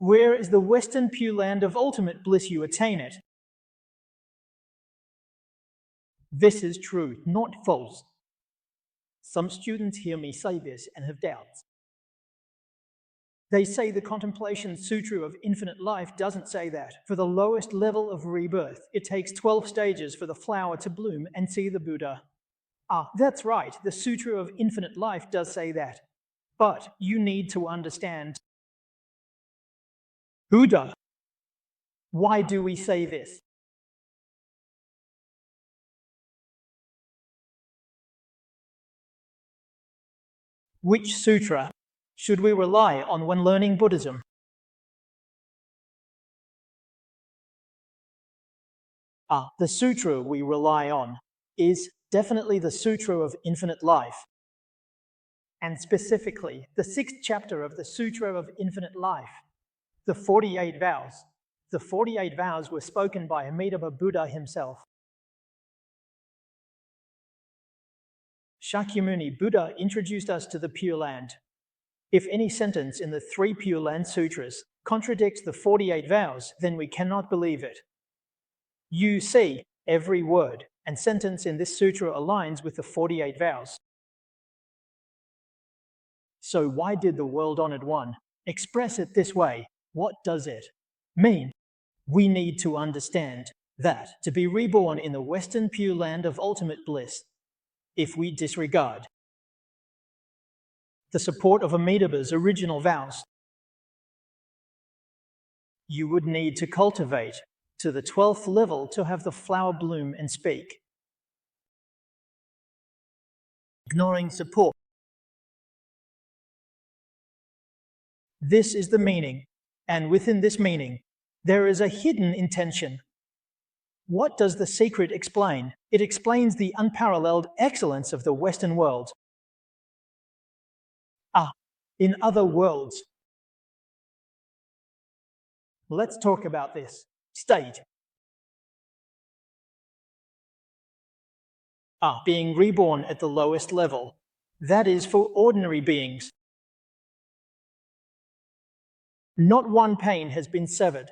Where is the Western Pure Land of ultimate bliss you attain it? This is true, not false. Some students hear me say this and have doubts. They say the Contemplation Sutra of Infinite Life doesn't say that. For the lowest level of rebirth, it takes 12 stages for the flower to bloom and see the Buddha. Ah, that's right, the Sutra of Infinite Life does say that. But you need to understand Buddha. Why do we say this? Which sutra should we rely on when learning Buddhism? The sutra we rely on is definitely the Sutra of Infinite Life. And specifically, the 6th chapter of the Sutra of Infinite Life, the 48 vows. The 48 vows were spoken by Amitabha Buddha himself. Shakyamuni Buddha introduced us to the Pure Land. If any sentence in the 3 Pure Land Sutras contradicts the 48 vows, then we cannot believe it. You see, every word and sentence in this sutra aligns with the 48 vows. So why did the World-Honored One express it this way? What does it mean? We need to understand that to be reborn in the Western Pure Land of ultimate bliss, if we disregard the support of Amitabha's original vows, you would need to cultivate to the 12th level to have the flower bloom and speak. Ignoring support. This is the meaning, and within this meaning, there is a hidden intention. What does the secret explain? It explains the unparalleled excellence of the Western world. In other worlds. Let's talk about this state. Being reborn at the lowest level. That is for ordinary beings. Not one pain has been severed.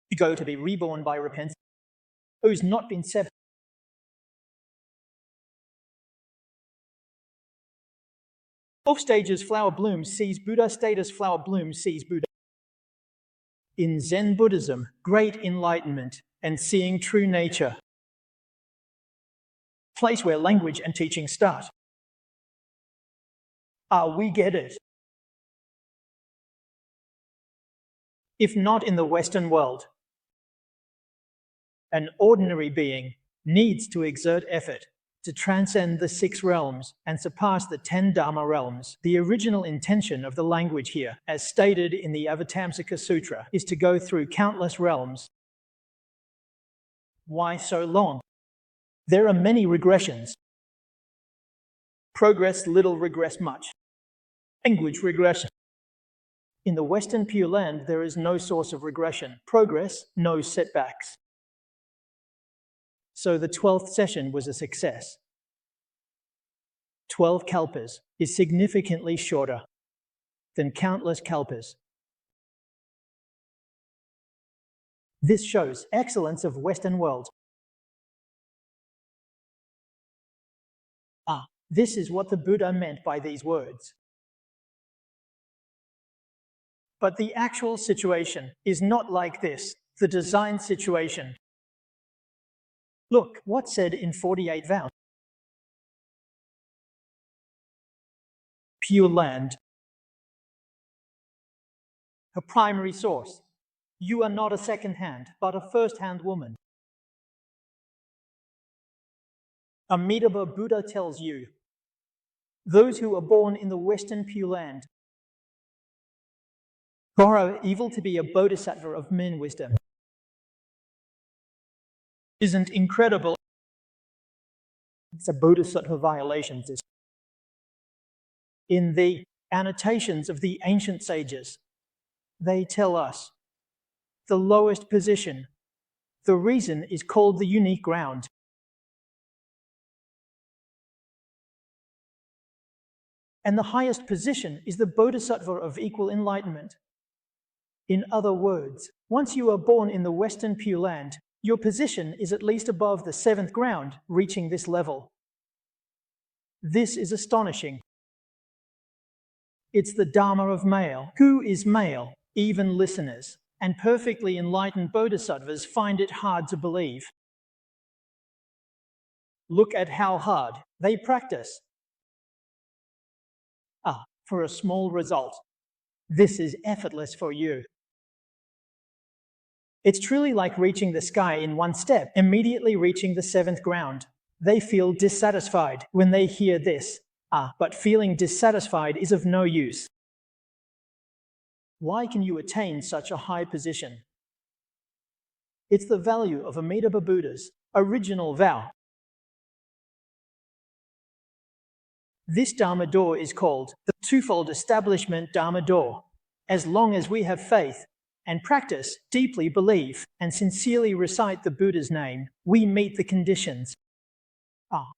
You go to be reborn by repentance, who's not been severed. Both stages flower blooms sees Buddha, status flower blooms sees Buddha. In Zen Buddhism, great enlightenment and seeing true nature. Place where language and teaching start. We get it. If not in the Western world, an ordinary being needs to exert effort to transcend the 6 realms and surpass the 10 Dharma realms. The original intention of the language here, as stated in the Avatamsaka Sutra, is to go through countless realms. Why so long? There are many regressions. Progress little, regress much. Language regression. In the Western Pure Land, there is no source of regression. Progress, no setbacks. So the 12th session was a success. 12 kalpas is significantly shorter than countless kalpas. This shows excellence of Western world. This is what the Buddha meant by these words. But the actual situation is not like this, the design situation. Look, what's said in 48 vows. Pure land. Her primary source. You are not a second-hand, but a first-hand woman. Amitabha Buddha tells you, those who are born in the Western Pure Land are evil to be a bodhisattva of men wisdom. Isn't incredible? It's a bodhisattva violation. In the annotations of the ancient sages, they tell us the lowest position, the reason is called the unique ground. And the highest position is the Bodhisattva of equal enlightenment. In other words, once you are born in the Western Pure Land, your position is at least above the seventh ground, reaching this level. This is astonishing. It's the Dharma of male. Who is male? Even listeners and perfectly enlightened bodhisattvas find it hard to believe. Look at how hard they practice. For a small result. This is effortless for you. It's truly like reaching the sky in one step, immediately reaching the seventh ground. They feel dissatisfied when they hear this. But feeling dissatisfied is of no use. Why can you attain such a high position? It's the value of Amitabha Buddha's original vow. This Dharma door is called the twofold establishment Dharma door. As long as we have faith and practice, deeply believe, and sincerely recite the Buddha's name, we meet the conditions.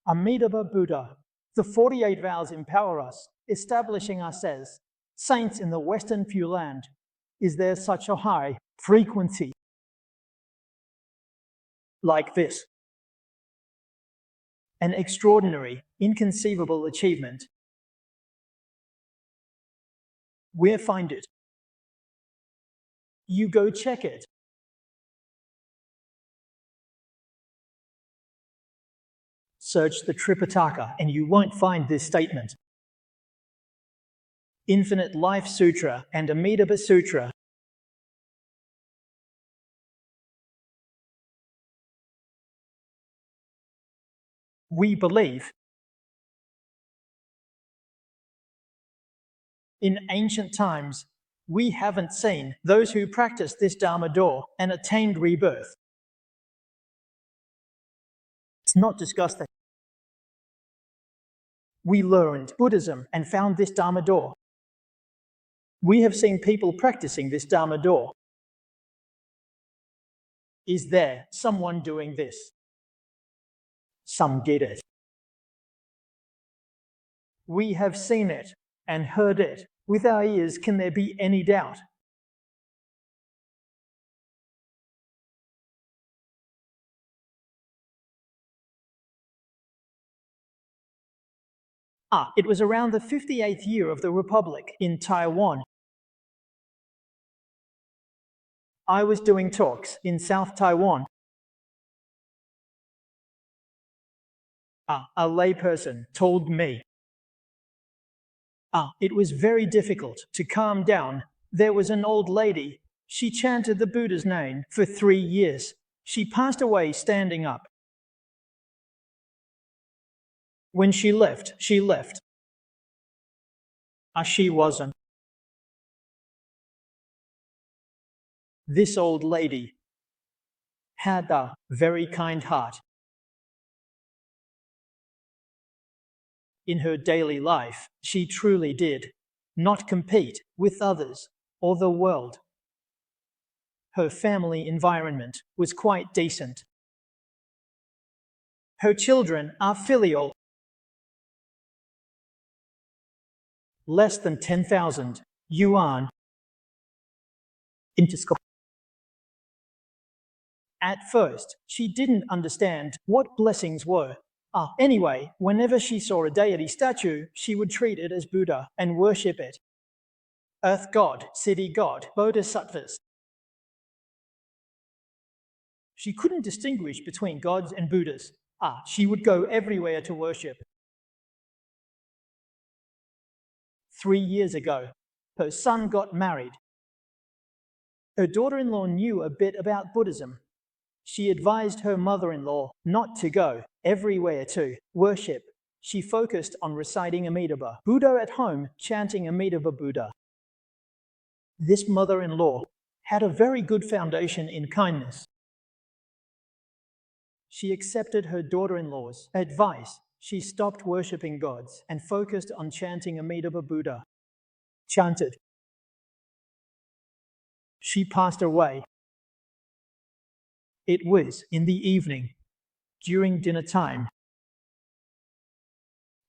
Amitabha Buddha. The 48 vows empower us, establishing us as saints in the Western Pure Land. Is there such a high frequency? Like this. An extraordinary, inconceivable achievement. Where find it? You go check it. Search the Tripitaka and you won't find this statement. Infinite Life Sutra and Amitabha Sutra. We believe in ancient times, we haven't seen those who practiced this Dharma door and attained rebirth. It's not disgusting. We learned Buddhism and found this Dharma door. We have seen people practicing this Dharma door. Is there someone doing this? Some get it. We have seen it and heard it. With our ears, can there be any doubt? It was around the 58th year of the Republic in Taiwan. I was doing talks in South Taiwan. A layperson told me. It was very difficult to calm down. There was an old lady. She chanted the Buddha's name for 3 years. She passed away standing up. When she left, she left. She wasn't. This old lady had a very kind heart. In her daily life, she truly did not compete with others or the world. Her family environment was quite decent. Her children are filial. Less than 10,000 yuan. At first, she didn't understand what blessings were. Anyway, whenever she saw a deity statue, she would treat it as Buddha and worship it. Earth god, city god, bodhisattvas. She couldn't distinguish between gods and Buddhas. She would go everywhere to worship. 3 years ago, her son got married. Her daughter-in-law knew a bit about Buddhism. She advised her mother-in-law not to go everywhere to worship. She focused on reciting Amitabha Buddha at home, chanting Amitabha Buddha. This mother-in-law had a very good foundation in kindness. She accepted her daughter-in-law's advice. She stopped worshipping gods and focused on chanting Amitabha Buddha. Chanted. She passed away. It was in the evening, during dinner time.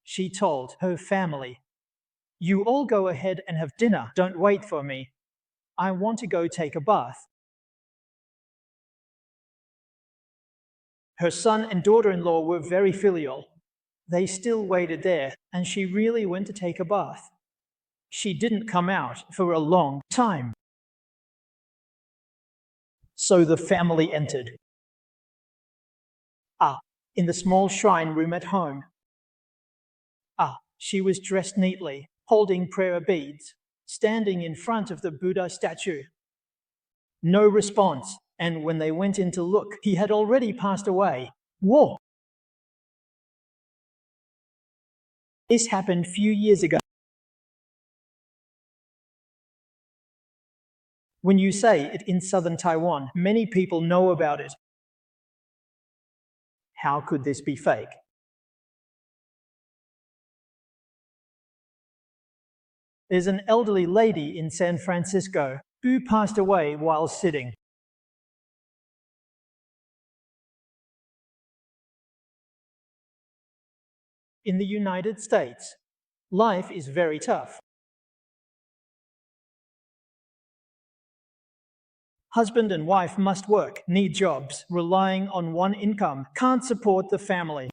She told her family, You all go ahead and have dinner. Don't wait for me. I want to go take a bath. Her son and daughter-in-law were very filial. They still waited there, and she really went to take a bath. She didn't come out for a long time. So the family entered. In the small shrine room at home. She was dressed neatly, holding prayer beads, standing in front of the Buddha statue. No response, and when they went in to look, he had already passed away. Whoa! This happened a few years ago. When you say it in southern Taiwan, many people know about it. How could this be fake? There's an elderly lady in San Francisco who passed away while sitting. In the United States, life is very tough. Husband and wife must work, need jobs, relying on one income, can't support the family.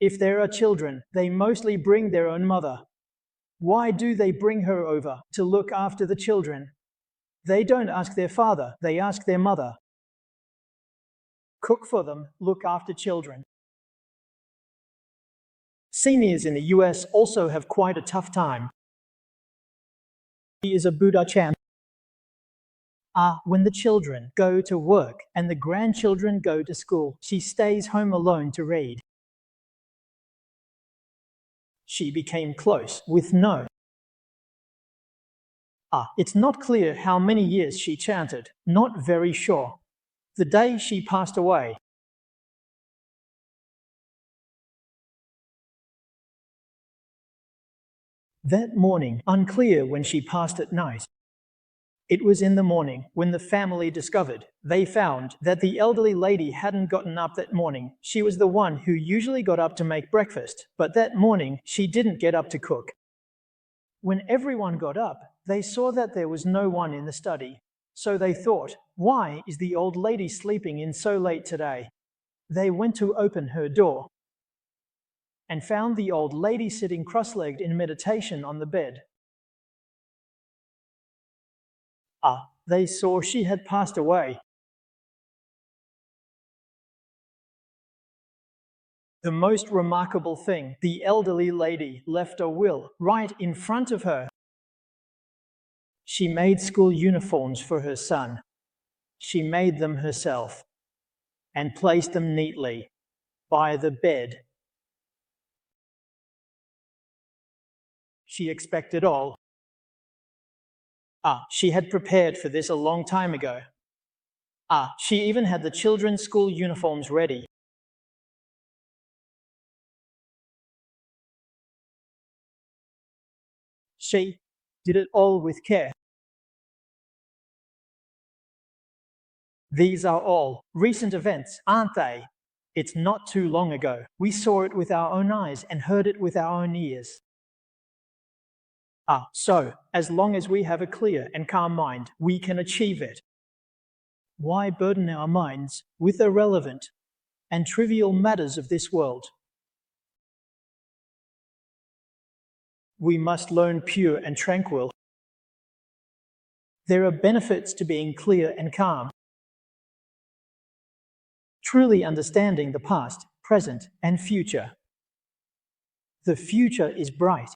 If there are children, they mostly bring their own mother. Why do they bring her over? To look after the children. They don't ask their father, they ask their mother. Cook for them, look after children. Seniors in the US also have quite a tough time. He is a Buddha chant. When the children go to work and the grandchildren go to school, she stays home alone to read. She became close with no. It's not clear how many years she chanted, not very sure. The day she passed away. That morning, unclear when she passed at night. It was in the morning when the family discovered. They found that the elderly lady hadn't gotten up that morning. She was the one who usually got up to make breakfast, but that morning she didn't get up to cook. When everyone got up, they saw that there was no one in the study. So they thought, why is the old lady sleeping in so late today? They went to open her door and found the old lady sitting cross-legged in meditation on the bed. They saw she had passed away. The most remarkable thing, the elderly lady left a will right in front of her. She made school uniforms for her son. She made them herself and placed them neatly by the bed. She expected all. She had prepared for this a long time ago. She even had the children's school uniforms ready. She did it all with care. These are all recent events, aren't they? It's not too long ago. We saw it with our own eyes and heard it with our own ears. So, as long as we have a clear and calm mind, we can achieve it. Why burden our minds with irrelevant and trivial matters of this world? We must learn pure and tranquil. There are benefits to being clear and calm. Truly understanding the past, present, and future. The future is bright.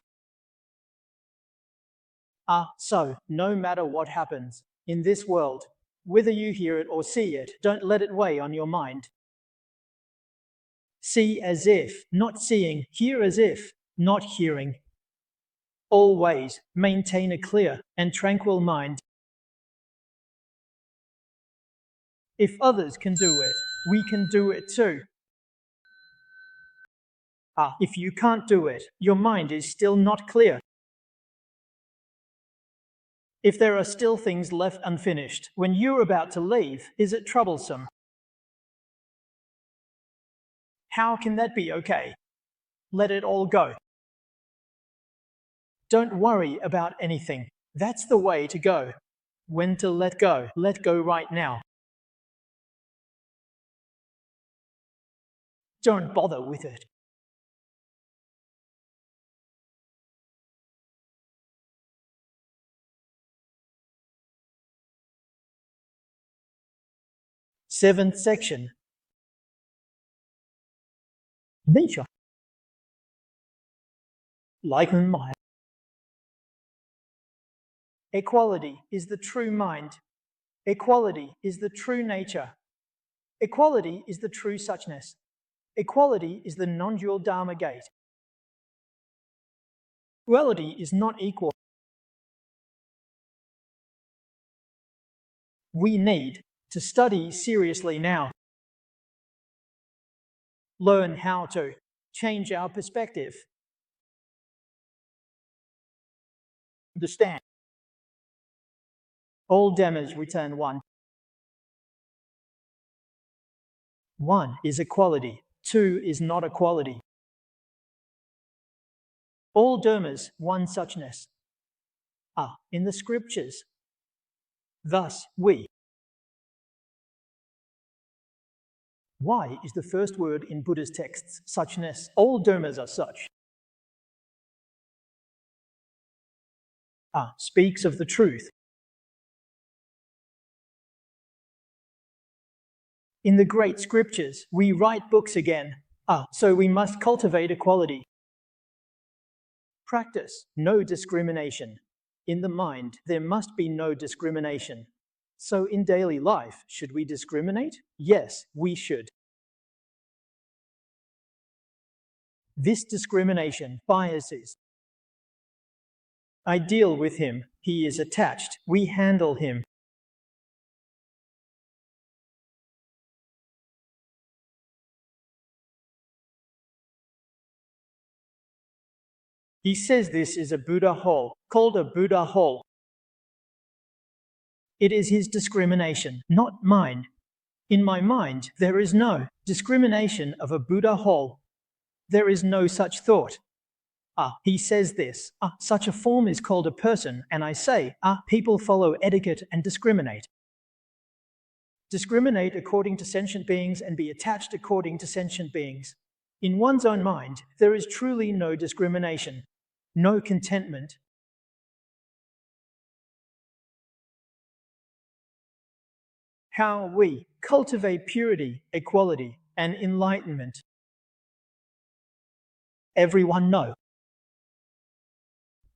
So, no matter what happens in this world, whether you hear it or see it, don't let it weigh on your mind. See as if, not seeing, hear as if, not hearing. Always maintain a clear and tranquil mind. If others can do it, we can do it too. If you can't do it, your mind is still not clear. If there are still things left unfinished when you're about to leave, is it troublesome? How can that be okay? Let it all go. Don't worry about anything. That's the way to go. When to let go right now. Don't bother with it. Seventh section. Nature. Like Mahayana. Equality is the true mind. Equality is the true nature. Equality is the true suchness. Equality is the non-dual Dharma gate. Equality is not equal. We need to study seriously now. Learn how to change our perspective. Understand. All dhammas return one. One is equality. Two is not equality. All dhammas one suchness are in the scriptures. Thus, we. Why is the first word in Buddha's texts suchness? All dhammas are such. Speaks of the truth. In the great scriptures, we write books again. So we must cultivate equality. Practice no discrimination. In the mind, there must be no discrimination. So in daily life, should we discriminate? Yes, we should. This discrimination biases. I deal with him. He is attached. We handle him. He says this is a Buddha hole, called a Buddha hole. It is his discrimination, not mine. In my mind, there is no discrimination of a Buddha hole. There is no such thought. He says this. Such a form is called a person, and I say, people follow etiquette and discriminate. Discriminate according to sentient beings and be attached according to sentient beings. In one's own mind, there is truly no discrimination, no contentment. How we cultivate purity, equality, and enlightenment. Everyone know.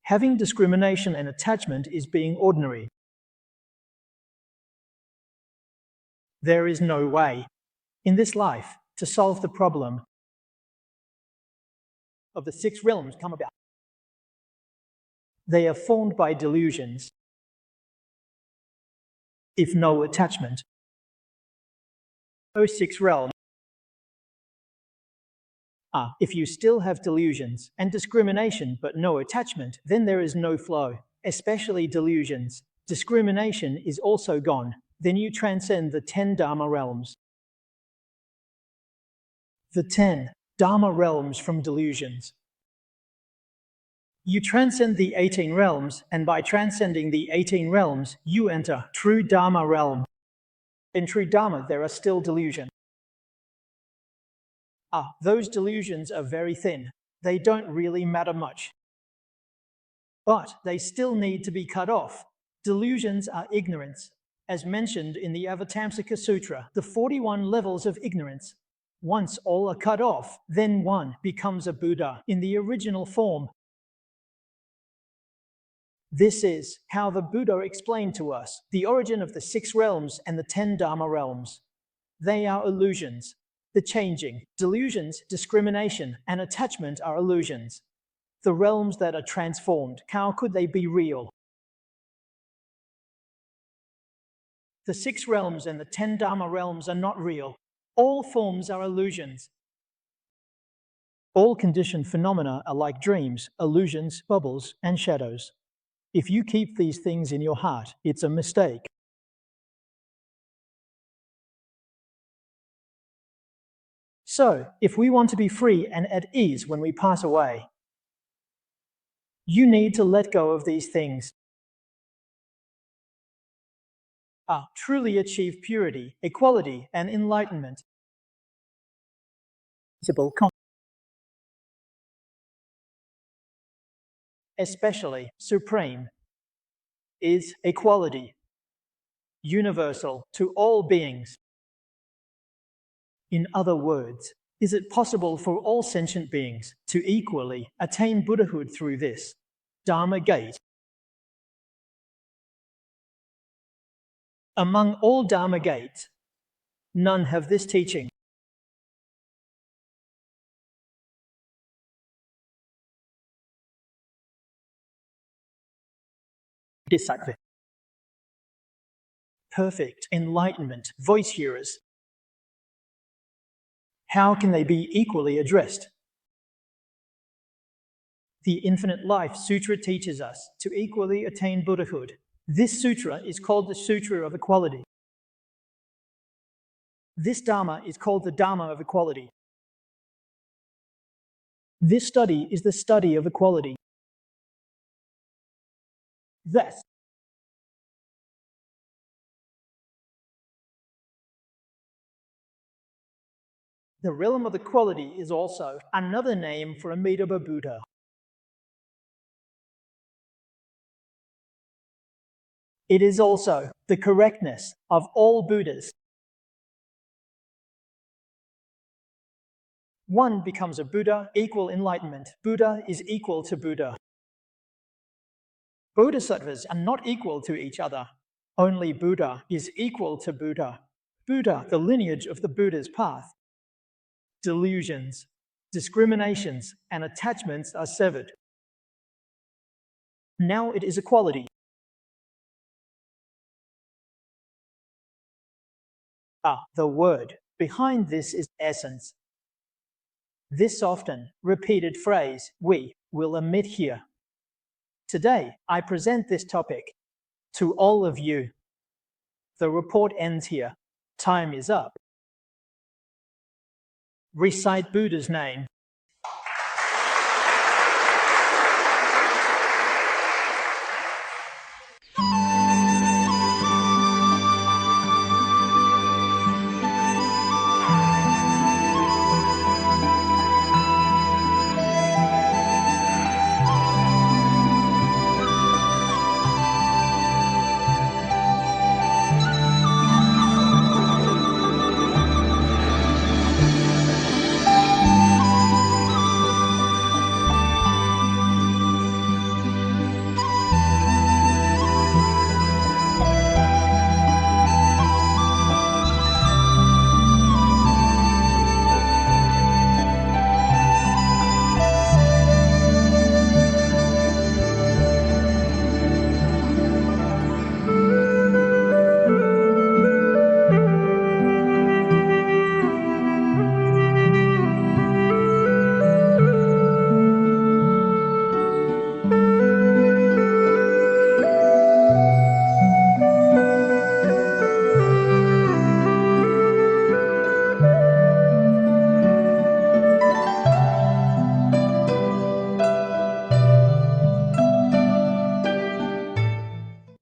Having discrimination and attachment is being ordinary. There is no way in this life to solve the problem of the six realms come about. They are formed by delusions. If no attachment, those six realms. If you still have delusions and discrimination but no attachment, then there is no flow, especially delusions. Discrimination is also gone. Then you transcend the 10 Dharma realms. The 10 Dharma realms from delusions. You transcend the 18 realms, and by transcending the 18 realms, you enter true Dharma realm. In true Dharma, there are still delusions. Those delusions are very thin. They don't really matter much. But they still need to be cut off. Delusions are ignorance. As mentioned in the Avatamsaka Sutra, the 41 levels of ignorance. Once all are cut off, then one becomes a Buddha in the original form. This is how the Buddha explained to us the origin of the 6 realms and the 10 Dharma realms. They are illusions. The changing, delusions, discrimination, and attachment are illusions. The realms that are transformed, how could they be real? The 6 realms and the 10 Dharma realms are not real. All forms are illusions. All conditioned phenomena are like dreams, illusions, bubbles, and shadows. If you keep these things in your heart, it's a mistake. So, if we want to be free and at ease when we pass away, You need to let go of these things. Truly achieve purity, equality, and enlightenment. Especially supreme is equality, universal to all beings. In other words, is it possible for all sentient beings to equally attain Buddhahood through this Dharma gate? Among all Dharma gates, none have this teaching. Disciple. Perfect enlightenment, voice hearers. How can they be equally addressed? The Infinite Life Sutra teaches us to equally attain Buddhahood. This sutra is called the Sutra of Equality. This Dharma is called the Dharma of Equality. This study is the study of equality. Thus, the realm of equality is also another name for Amitabha Buddha. It is also the correctness of all Buddhas. One becomes a Buddha, equal enlightenment. Buddha is equal to Buddha. Bodhisattvas are not equal to each other. Only Buddha is equal to Buddha. Buddha, the lineage of the Buddha's path. Delusions, discriminations, and attachments are severed. Now it is equality. The word behind this is essence. This often repeated phrase we will omit here. Today, I present this topic to all of you. The report ends here. Time is up. Recite Buddha's name.